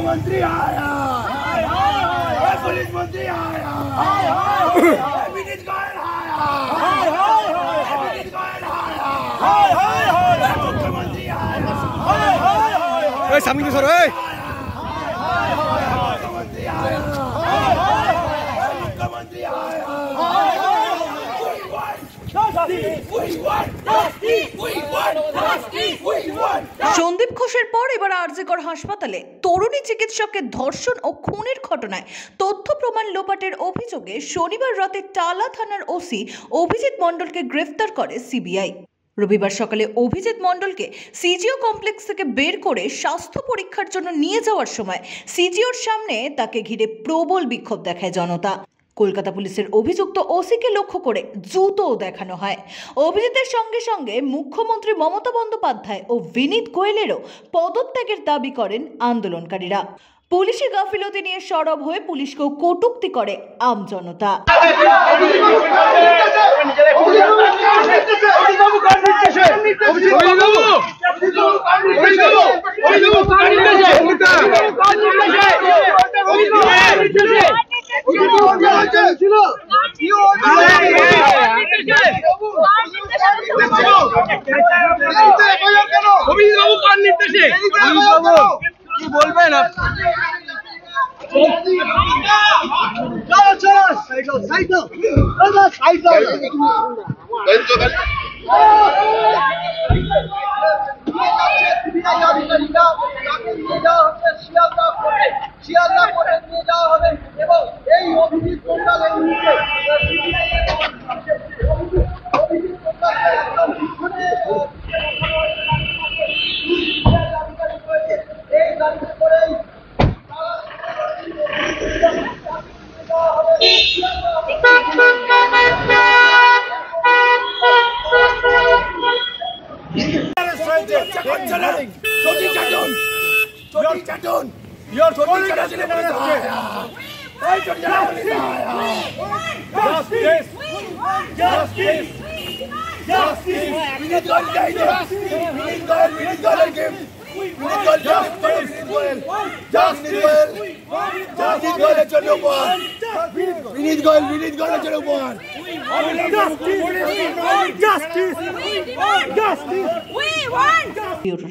मुख्यमंत्री आया, पुलिस मंत्री आया, विनीत गोयल आया, विनीत गोयल आया, मुख्यमंत्री आया, सामने सर मुख्यमंत्री आया, मुख्यमंत्री आया। সন্দীপ ঘোষের পর এবার আরজিকর হাসপাতালে তরুণী চিকিৎসকের ধর্ষণ ও খুনের ঘটনায় তথ্য প্রমাণ লোপাটের অভিযোগে শনিবার রাতে টালা থানার ওসি অভিজিৎ মণ্ডলকে গ্রেফতার করে সিবিআই। রবিবার সকালে অভিজিৎ মণ্ডলকে সিজিও কমপ্লেক্স থেকে বের করে স্বাস্থ্য পরীক্ষার জন্য নিয়ে যাওয়ার সময় সিজিওর সামনে তাকে ঘিরে প্রবল বিক্ষোভ দেখায় জনতা। কলকাতা পুলিশের অভিযুক্ত ওসিকে লক্ষ্য করে জুতোও দেখানো হয়। অভিজিতের সঙ্গে সঙ্গে মুখ্যমন্ত্রী মমতা বন্দ্যোপাধ্যায় ও বিনীত গোয়েলেরও পদত্যাগের দাবি করেন আন্দোলনকারীরা। পুলিশি গাফিলতি নিয়ে সরব হয়ে পুলিশকেও কটূক্তি করে আমজনতা। কি বলবেন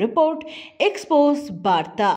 রিপোর্ট এক্সপোজ বার্তা।